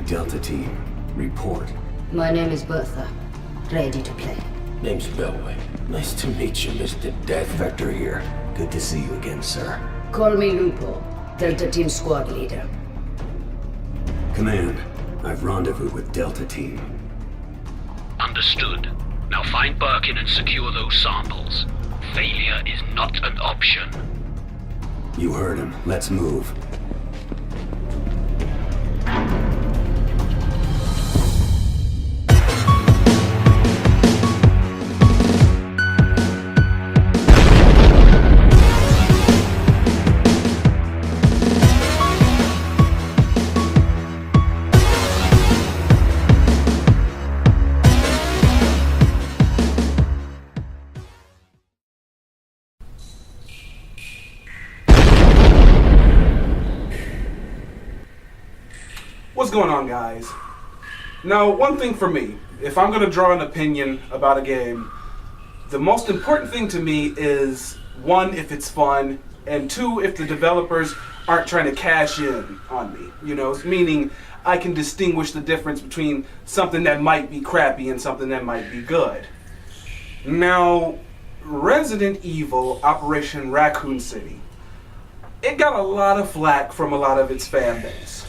Delta Team. Report. My name is Bertha. Ready to play. Name's Belway. Nice to meet you, Mr. Death Vector here. Good to see you again, sir. Call me Lupo, Delta Team squad leader. Command, I've rendezvoused with Delta Team. Understood. Now find Birkin and secure those samples. Failure is not an option. You heard him. Let's move. What's going on, guys? Now, one thing for me, if I'm going to draw an opinion about a game, the most important thing to me is, one, if it's fun, and two, if the developers aren't trying to cash in on me. You know, meaning I can distinguish the difference between something that might be crappy and something that might be good. Now, Resident Evil Operation Raccoon City, it got a lot of flack from a lot of its fan base.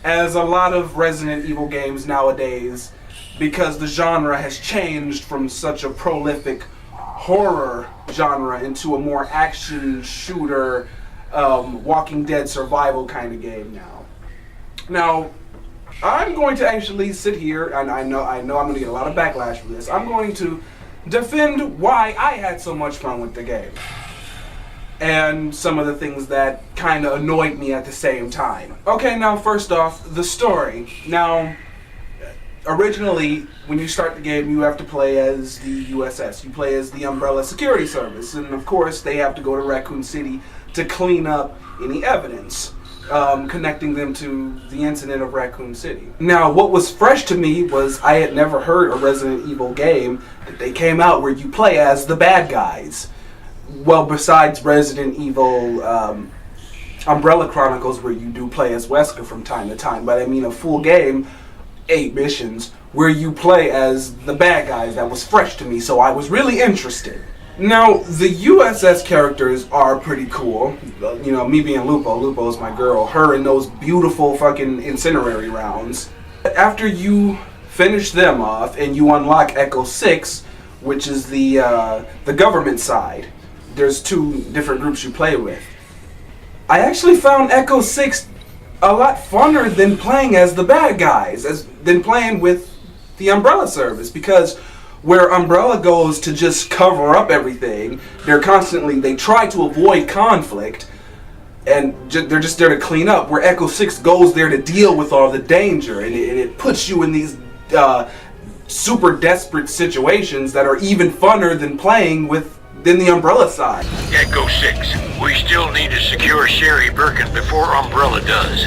As a lot of Resident Evil games nowadays, because the genre has changed from such a prolific horror genre into a more action shooter, Walking Dead survival kind of game now. Now, I'm going to actually sit here, and I know I'm going to get a lot of backlash for this. I'm going to defend why I had so much fun with the game. And some of the things that kind of annoyed me at the same time. Okay, now first off, the story. Now, originally, when you start the game, you have to play as the USS. You play as the Umbrella Security Service. And of course, they have to go to Raccoon City to clean up any evidence connecting them to the incident of Raccoon City. Now, what was fresh to me was I had never heard a Resident Evil game that they came out where you play as the bad guys. Well, besides Resident Evil Umbrella Chronicles, where you do play as Wesker from time to time, but I mean a full game, 8 missions, where you play as the bad guys. That was fresh to me, so I was really interested. Now, the USS characters are pretty cool. You know, me being Lupo's my girl, her and those beautiful fucking incendiary rounds. After you finish them off and you unlock Echo 6, which is the government side, there's 2 different groups you play with. I actually found Echo 6 a lot funner than playing as the bad guys, than playing with the Umbrella Service, because where Umbrella goes to just cover up everything, they try to avoid conflict, and they're just there to clean up, where Echo 6 goes there to deal with all the danger, and it puts you in these super desperate situations that are even funner than playing than the Umbrella side. Echo 6, we still need to secure Sherry Birkin before Umbrella does.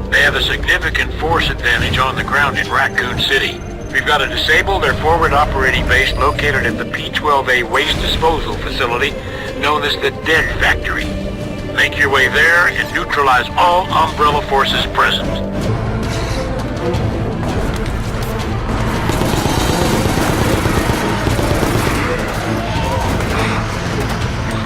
They have a significant force advantage on the ground in Raccoon City. We've got to disable their forward operating base located at the P-12A waste disposal facility known as the Dead Factory. Make your way there and neutralize all Umbrella forces present.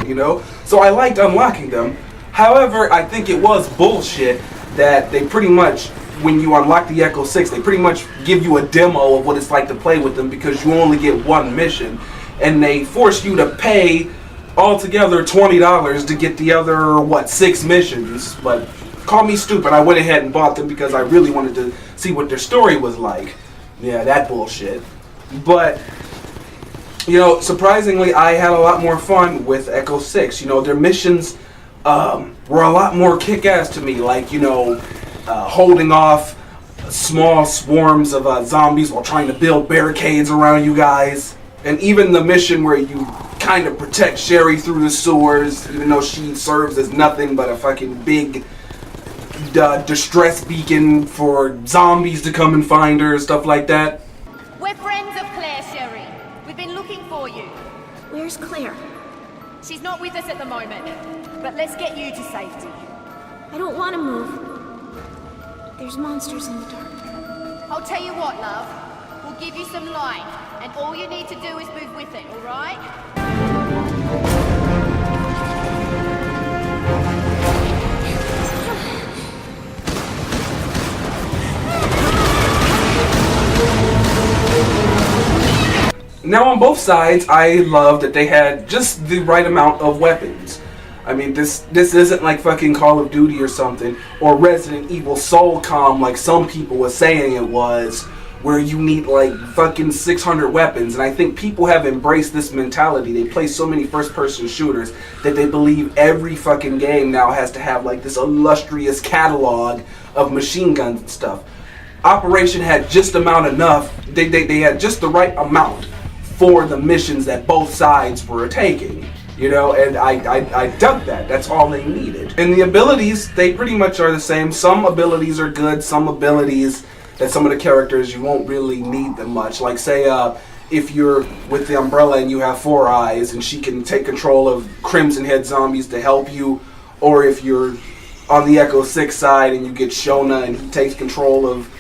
You know, so I liked unlocking them. However, I think it was bullshit that they pretty much, when you unlock the Echo 6, they pretty much give you a demo of what it's like to play with them, because you only get 1 mission, and they force you to pay altogether $20 to get the other 6 missions. But call me stupid, I went ahead and bought them because I really wanted to see what their story was like. Yeah, that bullshit. But you know, surprisingly, I had a lot more fun with Echo 6. You know, their missions were a lot more kick-ass to me, like, you know, holding off small swarms of zombies while trying to build barricades around you guys. And even the mission where you kind of protect Sherry through the sewers, even though she serves as nothing but a fucking big distress beacon for zombies to come and find her, stuff like that. We're friends of Claire, Sherry. We've been looking for you. Where's Claire? She's not with us at the moment, but let's get you to safety. I don't want to move. There's monsters in the dark. I'll tell you what, love. We'll give you some light, and all you need to do is move with it, alright? Now on both sides, I love that they had just the right amount of weapons. I mean, this isn't like fucking Call of Duty or something, or Resident Evil Soulcom like some people were saying it was, where you need like fucking 600 weapons. And I think people have embraced this mentality. They play so many first-person shooters that they believe every fucking game now has to have like this illustrious catalog of machine guns and stuff. Operation had just enough. They had just the right amount for the missions that both sides were taking, you know, and I dug that. That's all they needed. And the abilities, they pretty much are the same. Some abilities are good, some abilities that some of the characters you won't really need them much. Like say if you're with the Umbrella and you have 4 eyes and she can take control of Crimson Head zombies to help you, or if you're on the Echo 6 side and you get Shona and he takes control of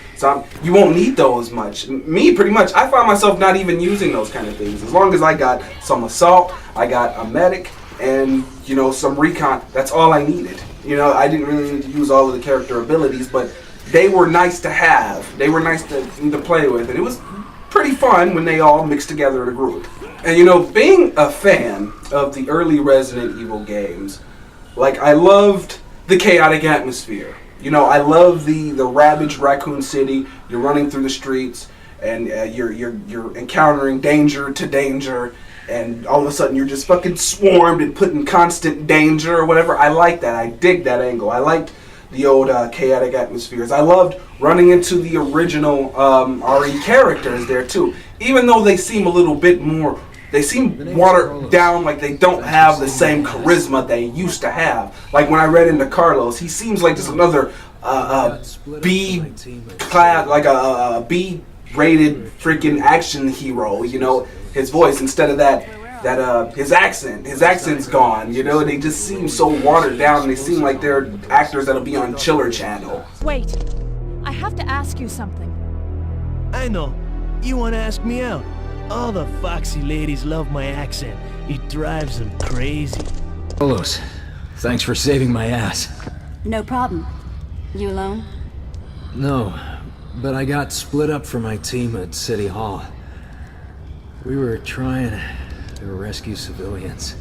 you won't need those much. Me, pretty much, I find myself not even using those kind of things. As long as I got some assault, I got a medic, and, you know, some recon, that's all I needed. You know, I didn't really need to use all of the character abilities, but they were nice to have. They were nice to play with, and it was pretty fun when they all mixed together in a group. And, you know, being a fan of the early Resident Evil games, like, I loved the chaotic atmosphere. You know, I love the ravaged Raccoon City. You're running through the streets, and you're encountering danger to danger, and all of a sudden you're just fucking swarmed and put in constant danger or whatever. I like that. I dig that angle. I liked the old chaotic atmospheres. I loved running into the original RE characters there too, even though they seem a little bit more. They seem watered down, like they don't have the same charisma they used to have. Like when I read into Carlos, he seems like just another B-class, like a B-rated freaking action hero. You know, his voice instead of that his accent's gone. You know, they just seem so watered down. They seem like they're actors that'll be on Chiller Channel. Wait, I have to ask you something. I know. You want to ask me out? All the foxy ladies love my accent. It drives them crazy. Carlos, thanks for saving my ass. No problem. You alone? No, but I got split up from my team at City Hall. We were trying to rescue civilians.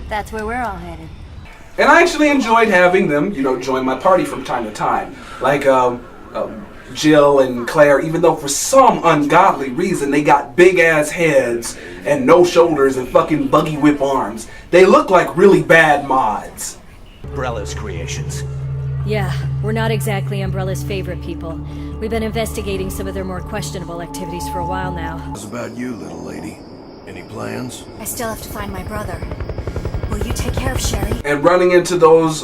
That's where we're all headed. And I actually enjoyed having them, you know, join my party from time to time. Like, Jill and Claire, even though for some ungodly reason they got big ass heads and no shoulders and fucking buggy whip arms. They look like really bad mods. Umbrella's creations. Yeah, we're not exactly Umbrella's favorite people. We've been investigating some of their more questionable activities for a while now. How's about you, little lady? Any plans? I still have to find my brother. Will you take care of Sherry? And running into those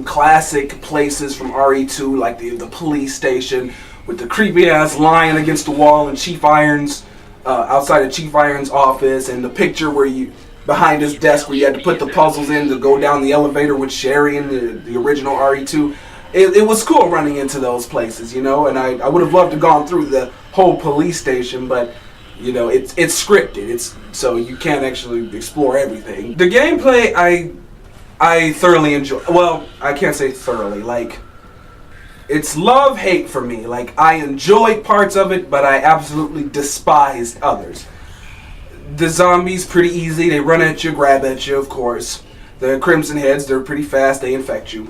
classic places from RE2, like the police station with the creepy ass lion against the wall and Chief Irons outside of Chief Irons' office, and the picture where you behind his desk where you had to put the puzzles in to go down the elevator with Sherry in the original RE2. It was cool running into those places, you know, and I would have loved to have gone through the whole police station, but you know, it's scripted. So you can't actually explore everything. The gameplay I thoroughly enjoy. Well, I can't say thoroughly. Like, it's love-hate for me. Like, I enjoyed parts of it, but I absolutely despised others. The zombies, pretty easy. They run at you, grab at you, of course. The Crimson Heads, they're pretty fast. They infect you.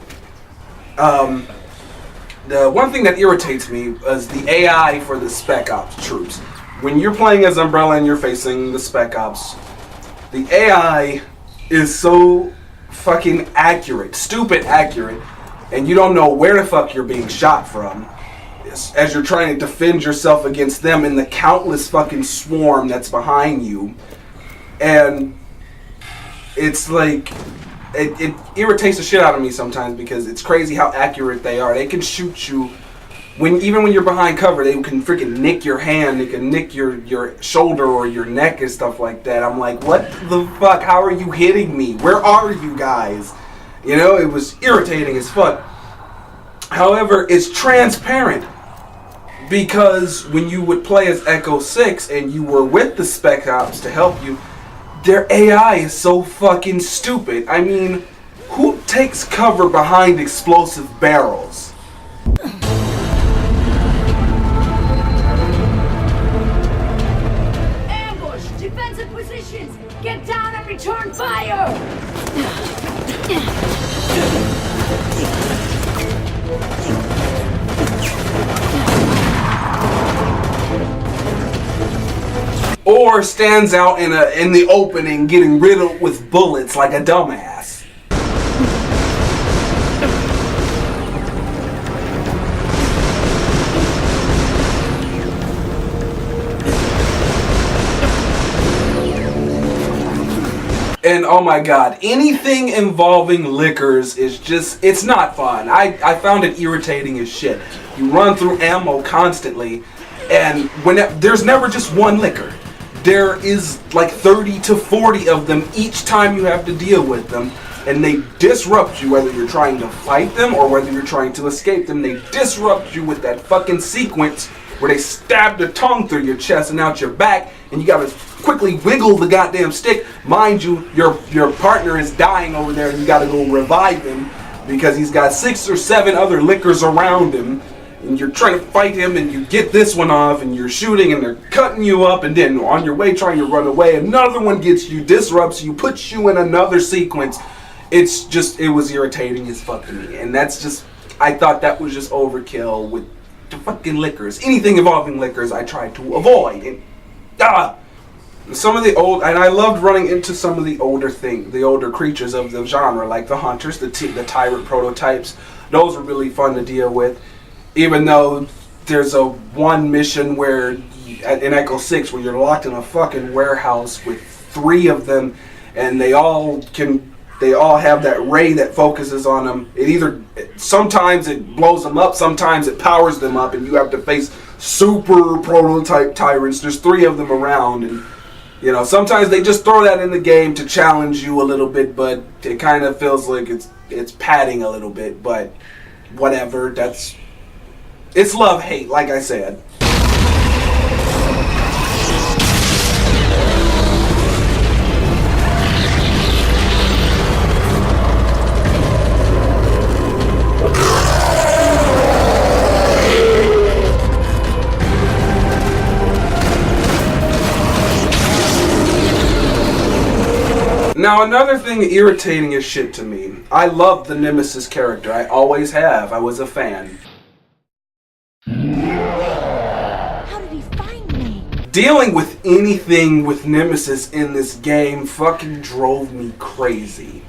The one thing that irritates me is the AI for the Spec Ops troops. When you're playing as Umbrella and you're facing the Spec Ops, the AI is so fucking accurate, stupid accurate, and you don't know where the fuck you're being shot from as you're trying to defend yourself against them in the countless fucking swarm that's behind you. And it's like, it irritates the shit out of me sometimes because it's crazy how accurate they are. They can shoot you even when you're behind cover. They can freaking nick your hand. They can nick your shoulder or your neck and stuff like that. I'm like, what the fuck? How are you hitting me? Where are you guys? You know, it was irritating as fuck. However, it's transparent. Because when you would play as Echo 6 and you were with the Spec Ops to help you, their AI is so fucking stupid. I mean, who takes cover behind explosive barrels? Ambush! Defensive positions! Get down and return fire! Or stands out in the opening getting riddled with bullets like a dumbass. And oh my god, anything involving liquors is just, it's not fun. I found it irritating as shit. You run through ammo constantly, and there's never just one liquor. There is like 30 to 40 of them each time you have to deal with them, and they disrupt you whether you're trying to fight them or whether you're trying to escape them. They disrupt you with that fucking sequence where they stab their tongue through your chest and out your back, and you gotta quickly wiggle the goddamn stick. Mind you, your partner is dying over there and you gotta go revive him because he's got 6 or 7 other liquors around him. And you're trying to fight him, and you get this one off, and you're shooting, and they're cutting you up, and then on your way trying to run away, another one gets you, disrupts you, puts you in another sequence. It's just, it was irritating as fuck to me. And that's just, I thought that was just overkill with the fucking liquors. Anything involving liquors I tried to avoid. And, some of the old, and I loved running into some of the older creatures of the genre, like the hunters, the tyrant prototypes. Those were really fun to deal with. Even though there's a one mission where in Echo 6 where you're locked in a fucking warehouse with 3 of them, and they all have that ray that focuses on them. Sometimes it blows them up, sometimes it powers them up, and you have to face super prototype tyrants. There's 3 of them around, and you know, sometimes they just throw that in the game to challenge you a little bit, but it kind of feels like it's padding a little bit, but whatever, it's love-hate, like I said. Now, another thing irritating as shit to me, I love the Nemesis character. I always have. I was a fan. How did he find me? Dealing with anything with Nemesis in this game fucking drove me crazy.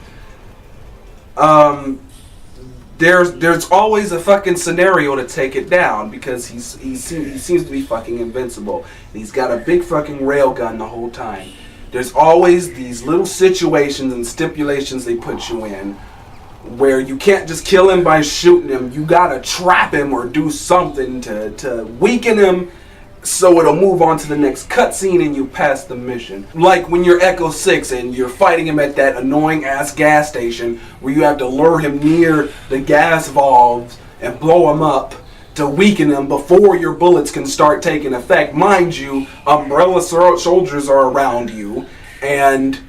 There's always a fucking scenario to take it down because he seems to be fucking invincible. And he's got a big fucking railgun the whole time. There's always these little situations and stipulations they put you in where you can't just kill him by shooting him. You gotta trap him or do something to weaken him so it'll move on to the next cutscene and you pass the mission. Like when you're Echo 6 and you're fighting him at that annoying ass gas station where you have to lure him near the gas valves and blow him up to weaken him before your bullets can start taking effect. Mind you, umbrella soldiers are around you, and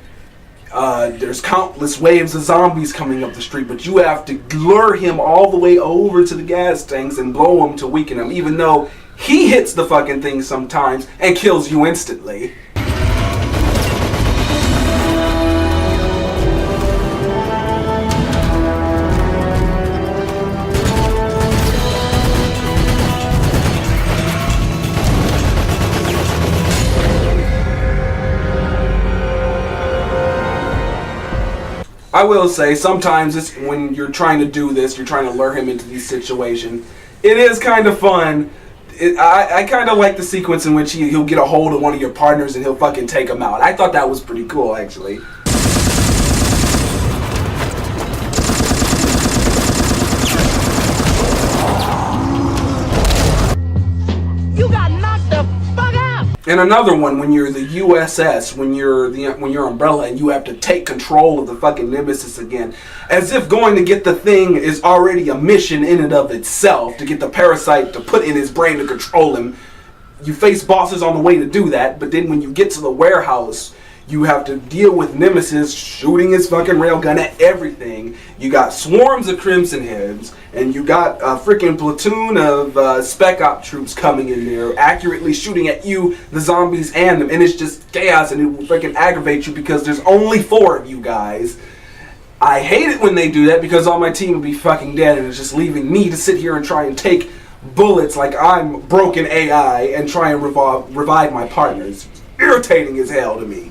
there's countless waves of zombies coming up the street, but you have to lure him all the way over to the gas tanks and blow him to weaken him, even though he hits the fucking thing sometimes and kills you instantly. I will say, sometimes it's when you're trying to do this, you're trying to lure him into these situations, it is kind of fun. I kind of like the sequence in which he'll get a hold of one of your partners and he'll fucking take him out. I thought that was pretty cool, actually. You got knocked the fuck out! And another one, when you're the USS, when you're Umbrella, and you have to take control of the fucking Nemesis again, as if going to get the thing is already a mission in and of itself, to get the parasite to put in his brain to control him. You face bosses on the way to do that, but then when you get to the warehouse, you have to deal with Nemesis shooting his fucking railgun at everything. You got swarms of Crimson Heads, and you got a freaking platoon of Spec Op troops coming in there, accurately shooting at you, the zombies, and them. And it's just chaos, and it will freaking aggravate you because there's only 4 of you guys. I hate it when they do that because all my team would be fucking dead, and it's just leaving me to sit here and try and take bullets like I'm broken AI and try and revive my partners. It's irritating as hell to me.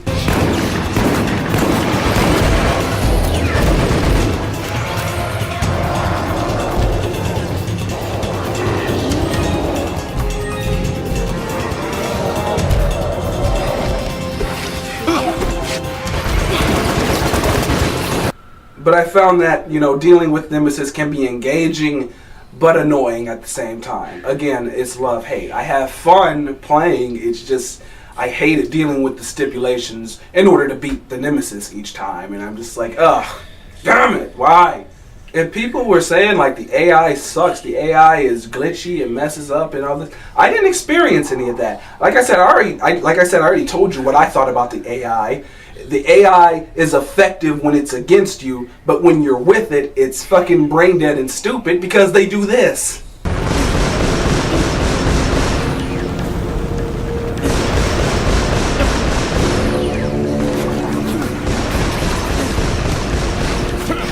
But I found that, dealing with Nemesis can be engaging but annoying at the same time. Again, it's love-hate. I have fun playing, it's just I hate it dealing with the stipulations in order to beat the Nemesis each time. And I'm just like, ugh, damn it, why? And people were saying like the AI sucks, the AI is glitchy and messes up and all this. I didn't experience any of that. Like I said, I already told you what I thought about the AI. The AI is effective when it's against you, but when you're with it, it's fucking brain dead and stupid because they do this.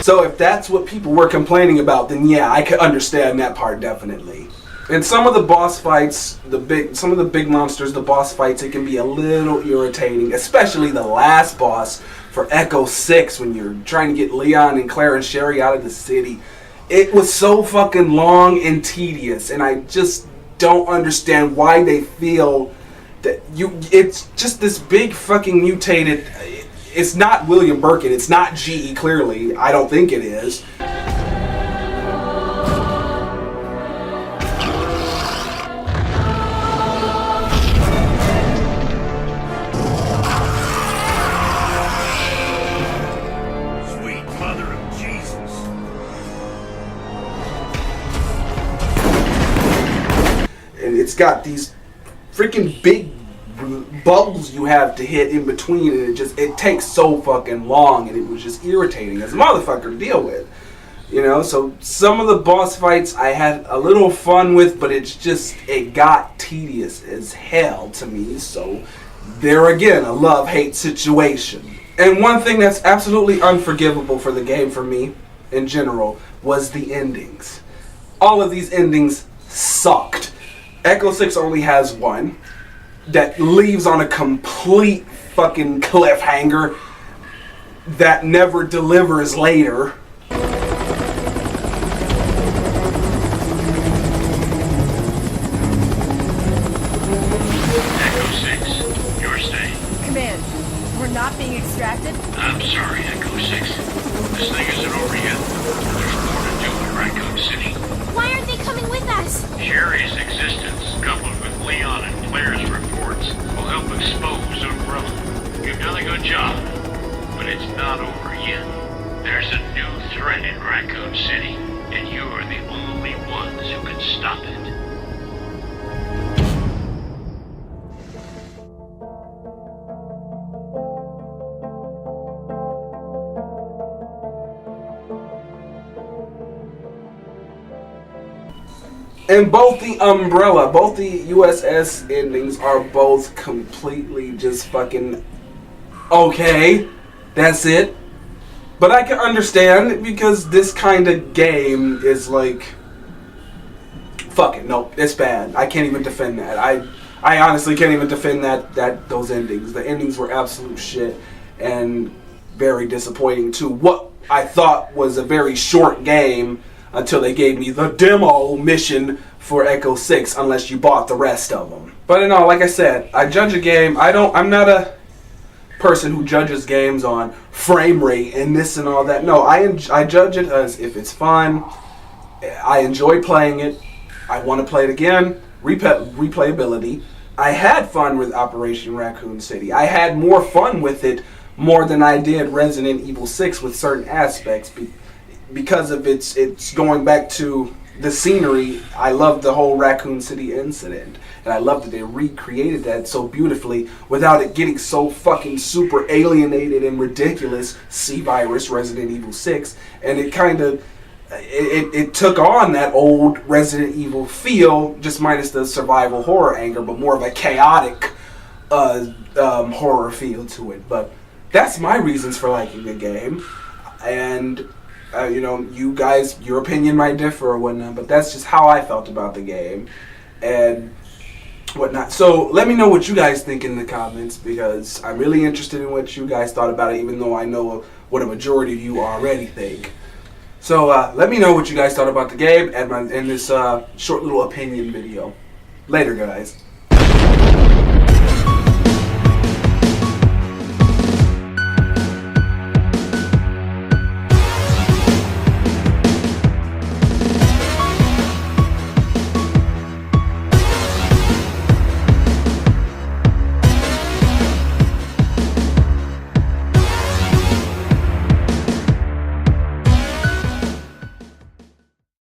So if that's what people were complaining about, then yeah, I could understand that part definitely. And some of the boss fights, some of the big monsters, the boss fights, it can be a little irritating, especially the last boss for Echo 6 when you're trying to get Leon and Claire and Sherry out of the city. It was so fucking long and tedious, and I just don't understand why they feel that it's just this big fucking mutated. It's not William Birkin, it's not G, clearly. I don't think it is. It's got these freaking big bubbles you have to hit in between, and it takes so fucking long, and it was just irritating as a motherfucker to deal with. So some of the boss fights I had a little fun with, but it got tedious as hell to me. So there again, a love-hate situation. And one thing that's absolutely unforgivable for the game for me in general was the endings. All of these endings sucked. Echo 6 only has one that leaves on a complete fucking cliffhanger that never delivers later. Echo 6, you're staying. Command, we're not being extracted? I'm sorry, Echo 6. This thing isn't over yet. There's more to do in Raccoon City. Why aren't they coming with us? Sherry's existence, coupled with Leon and Claire's reports, will help expose Umbrella. You've done a good job, but it's not over yet. There's a new threat in Raccoon City, and you are the only ones who can stop it. And both the Umbrella, both the USS endings are both completely just fucking okay. That's it. But I can understand because this kind of game is like, fuck it, nope, it's bad. I can't even defend that. I honestly can't even defend those endings. The endings were absolute shit and very disappointing too. What I thought was a very short game until they gave me the demo mission for Echo 6, unless you bought the rest of them. But in all, like I said, I judge a game. I'm not a person who judges games on frame rate and this and all that. No, I judge it as if it's fun. I enjoy playing it. I want to play it again. Replayability. I had fun with Operation Raccoon City. I had more fun with it more than I did Resident Evil 6 with certain aspects because of it's going back to the scenery. I loved the whole Raccoon City incident, and I loved that they recreated that so beautifully without it getting so fucking super alienated and ridiculous. C-Virus, Resident Evil 6, and it kind of it took on that old Resident Evil feel, just minus the survival horror angle, but more of a chaotic horror feel to it. But that's my reasons for liking the game, and you know, you guys, your opinion might differ or whatnot, but that's just how I felt about the game and whatnot. So let me know what you guys think in the comments, because I'm really interested in what you guys thought about it, even though I know what a majority of you already think. So let me know what you guys thought about the game and in this short little opinion video. Later, guys.